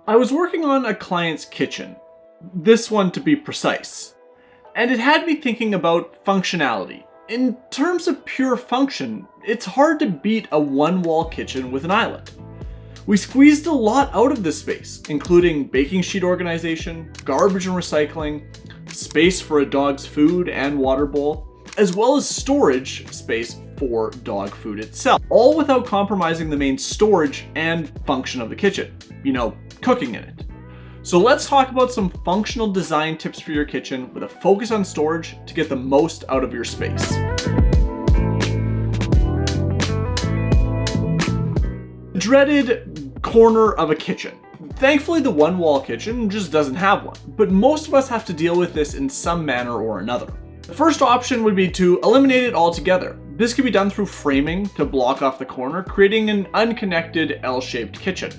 I was working on a client's kitchen, this one to be precise, and it had me thinking about functionality. In terms of pure function, it's hard to beat a one-wall kitchen with an island. We squeezed a lot out of this space, including baking sheet organization, garbage and recycling, space for a dog's food and water bowl, as well as storage space for dog food itself, all without compromising the main storage and function of the kitchen, cooking in it. So let's talk about some functional design tips for your kitchen with a focus on storage to get the most out of your space. Dreaded corner of a kitchen. Thankfully, the one-wall kitchen just doesn't have one, but most of us have to deal with this in some manner or another. The first option would be to eliminate it altogether. This can be done through framing to block off the corner, creating an unconnected L-shaped kitchen.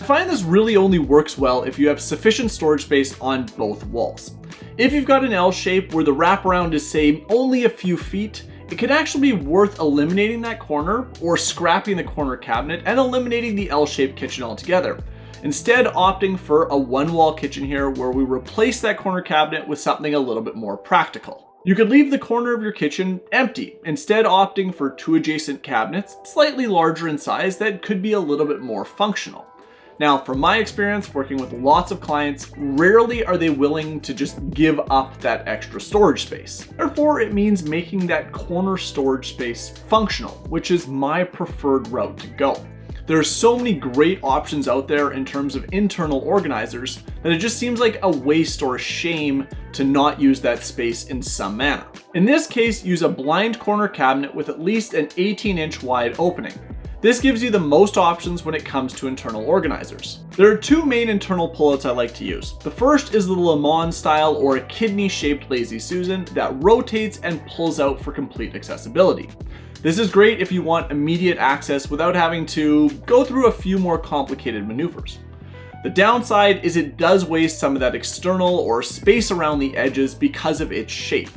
I find this really only works well if you have sufficient storage space on both walls. If you've got an L shape where the wraparound is, say, only a few feet, it can actually be worth eliminating that corner or scrapping the corner cabinet and eliminating the L-shaped kitchen altogether. Instead, opting for a one-wall kitchen here where we replace that corner cabinet with something a little bit more practical. You could leave the corner of your kitchen empty, instead opting for two adjacent cabinets, slightly larger in size, that could be a little bit more functional. Now, from my experience working with lots of clients, rarely are they willing to just give up that extra storage space. Therefore, it means making that corner storage space functional, which is my preferred route to go. There are so many great options out there in terms of internal organizers that it just seems like a waste or a shame to not use that space in some manner. In this case, use a blind corner cabinet with at least an 18-inch wide opening. This gives you the most options when it comes to internal organizers. There are two main internal pullouts I like to use. The first is the Le Mans style or a kidney-shaped Lazy Susan that rotates and pulls out for complete accessibility. This is great if you want immediate access without having to go through a few more complicated maneuvers. The downside is it does waste some of that external or space around the edges because of its shape.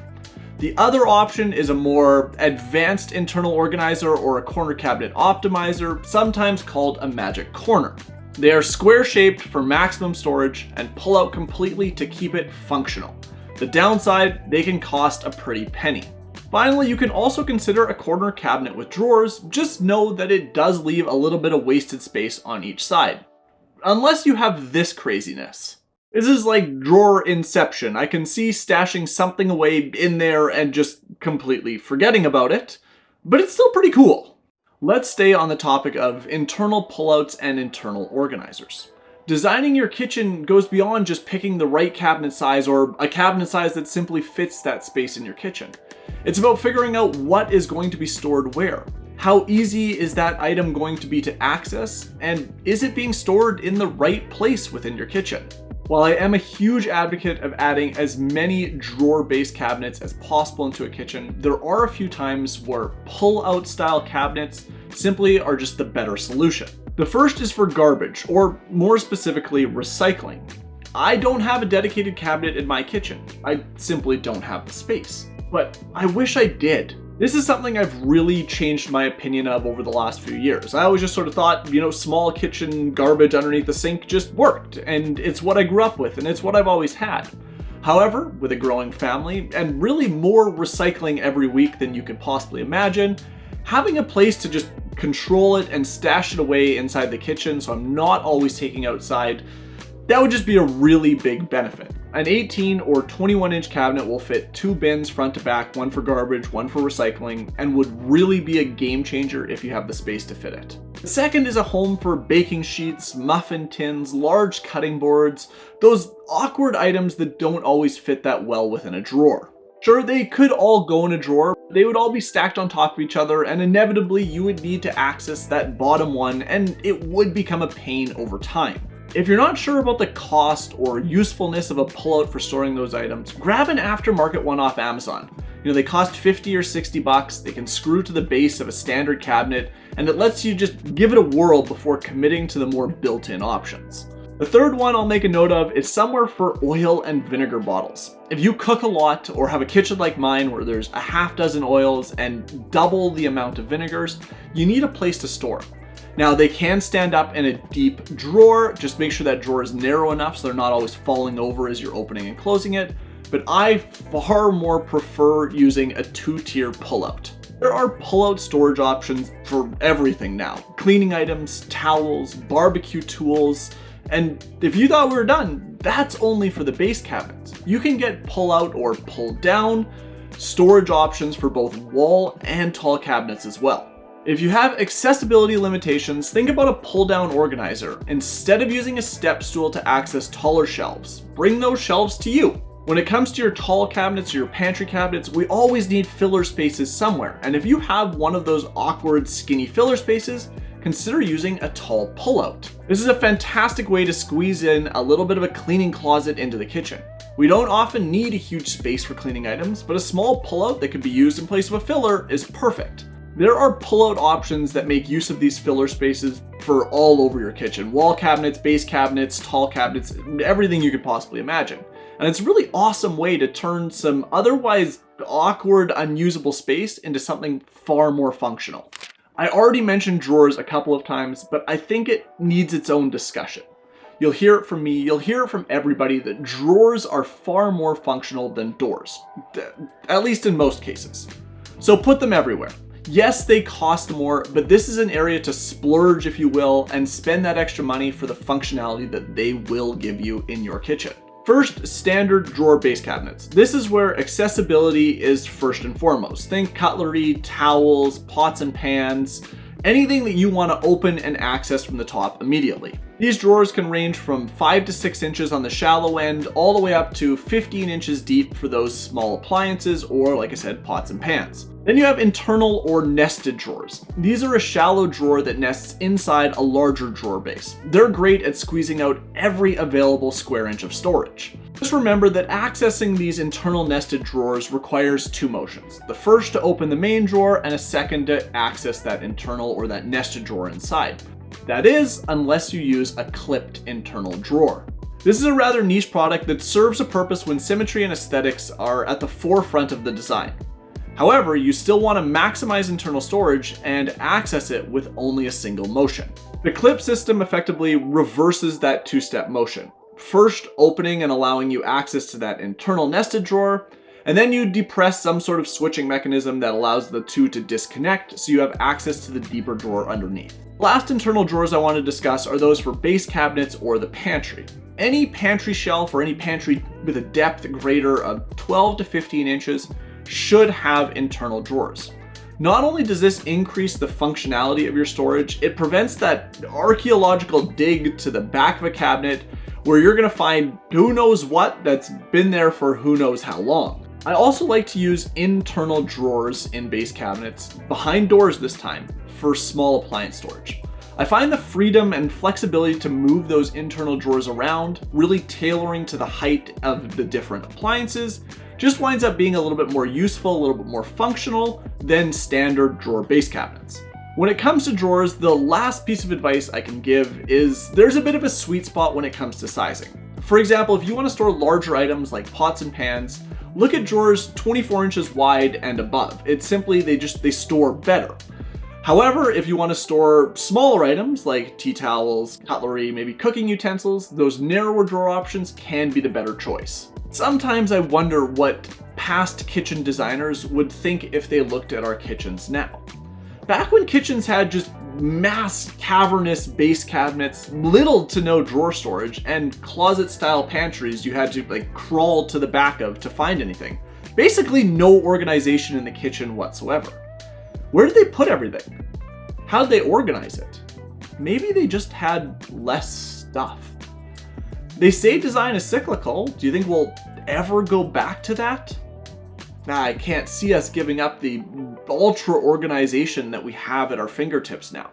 The other option is a more advanced internal organizer or a corner cabinet optimizer, sometimes called a magic corner. They are square shaped for maximum storage and pull out completely to keep it functional. The downside, they can cost a pretty penny. Finally, you can also consider a corner cabinet with drawers. Just know that it does leave a little bit of wasted space on each side. Unless you have this craziness. This is like drawer inception. I can see stashing something away in there and just completely forgetting about it, but it's still pretty cool. Let's stay on the topic of internal pullouts and internal organizers. Designing your kitchen goes beyond just picking the right cabinet size or a cabinet size that simply fits that space in your kitchen. It's about figuring out what is going to be stored where. How easy is that item going to be to access, and is it being stored in the right place within your kitchen? While I am a huge advocate of adding as many drawer-based cabinets as possible into a kitchen, there are a few times where pull-out style cabinets simply are just the better solution. The first is for garbage, or more specifically, recycling. I don't have a dedicated cabinet in my kitchen. I simply don't have the space. But I wish I did. This is something I've really changed my opinion of over the last few years. I always just sort of thought, small kitchen garbage underneath the sink just worked, and it's what I grew up with, and it's what I've always had. However, with a growing family, and really more recycling every week than you could possibly imagine, having a place to just control it and stash it away inside the kitchen so I'm not always taking outside, that would just be a really big benefit. An 18 or 21-inch cabinet will fit two bins front to back, one for garbage, one for recycling, and would really be a game changer if you have the space to fit it. The second is a home for baking sheets, muffin tins, large cutting boards, those awkward items that don't always fit that well within a drawer. Sure, they could all go in a drawer, they would all be stacked on top of each other, and inevitably you would need to access that bottom one, and it would become a pain over time. If you're not sure about the cost or usefulness of a pullout for storing those items, grab an aftermarket one off Amazon. They cost 50 or 60 bucks, they can screw to the base of a standard cabinet, and it lets you just give it a whirl before committing to the more built-in options. The third one I'll make a note of is somewhere for oil and vinegar bottles. If you cook a lot or have a kitchen like mine where there's a half dozen oils and double the amount of vinegars, you need a place to store. Now they can stand up in a deep drawer, just make sure that drawer is narrow enough so they're not always falling over as you're opening and closing it, but I far more prefer using a 2-tier pullout. There are pullout storage options for everything now. Cleaning items, towels, barbecue tools, and if you thought we were done, that's only for the base cabinets. You can get pull-out or pull-down storage options for both wall and tall cabinets as well. If you have accessibility limitations, think about a pull-down organizer. Instead of using a step stool to access taller shelves, bring those shelves to you. When it comes to your tall cabinets or your pantry cabinets, we always need filler spaces somewhere. And if you have one of those awkward, skinny filler spaces, consider using a tall pullout. This is a fantastic way to squeeze in a little bit of a cleaning closet into the kitchen. We don't often need a huge space for cleaning items, but a small pullout that could be used in place of a filler is perfect. There are pullout options that make use of these filler spaces for all over your kitchen. Wall cabinets, base cabinets, tall cabinets, everything you could possibly imagine. And it's a really awesome way to turn some otherwise awkward, unusable space into something far more functional. I already mentioned drawers a couple of times, but I think it needs its own discussion. You'll hear it from me, you'll hear it from everybody that drawers are far more functional than doors, at least in most cases. So put them everywhere. Yes, they cost more, but this is an area to splurge, if you will, and spend that extra money for the functionality that they will give you in your kitchen. First, standard drawer base cabinets. This is where accessibility is first and foremost. Think cutlery, towels, pots and pans, anything that you want to open and access from the top immediately. These drawers can range from 5 to 6 inches on the shallow end, all the way up to 15 inches deep for those small appliances, or like I said, pots and pans. Then you have internal or nested drawers. These are a shallow drawer that nests inside a larger drawer base. They're great at squeezing out every available square inch of storage. Just remember that accessing these internal nested drawers requires 2 motions. The first to open the main drawer, and a second to access that internal or that nested drawer inside. That is, unless you use a clipped internal drawer. This is a rather niche product that serves a purpose when symmetry and aesthetics are at the forefront of the design. However, you still want to maximize internal storage and access it with only a single motion. The clip system effectively reverses that 2-step motion. First opening and allowing you access to that internal nested drawer, and then you depress some sort of switching mechanism that allows the two to disconnect so you have access to the deeper drawer underneath. Last internal drawers I want to discuss are those for base cabinets or the pantry. Any pantry shelf or any pantry with a depth greater of 12 to 15 inches should have internal drawers. Not only does this increase the functionality of your storage, it prevents that archaeological dig to the back of a cabinet where you're going to find who knows what that's been there for who knows how long. I also like to use internal drawers in base cabinets, behind doors this time, for small appliance storage. I find the freedom and flexibility to move those internal drawers around, really tailoring to the height of the different appliances, just winds up being a little bit more useful, a little bit more functional than standard drawer base cabinets. When it comes to drawers, the last piece of advice I can give is there's a bit of a sweet spot when it comes to sizing. For example, if you want to store larger items like pots and pans, look at drawers 24 inches wide and above. It's simply they store better. However, if you want to store smaller items like tea towels, cutlery, maybe cooking utensils, those narrower drawer options can be the better choice. Sometimes I wonder what past kitchen designers would think if they looked at our kitchens now. Back when kitchens had just mass cavernous base cabinets, little to no drawer storage, and closet style pantries you had to crawl to the back of to find anything. Basically no organization in the kitchen whatsoever. Where did they put everything? How did they organize it? Maybe they just had less stuff. They say design is cyclical. Do you think we'll ever go back to that? I can't see us giving up the ultra organization that we have at our fingertips now.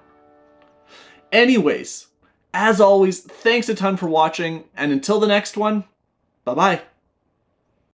Anyways, as always, thanks a ton for watching, and until the next one, bye-bye.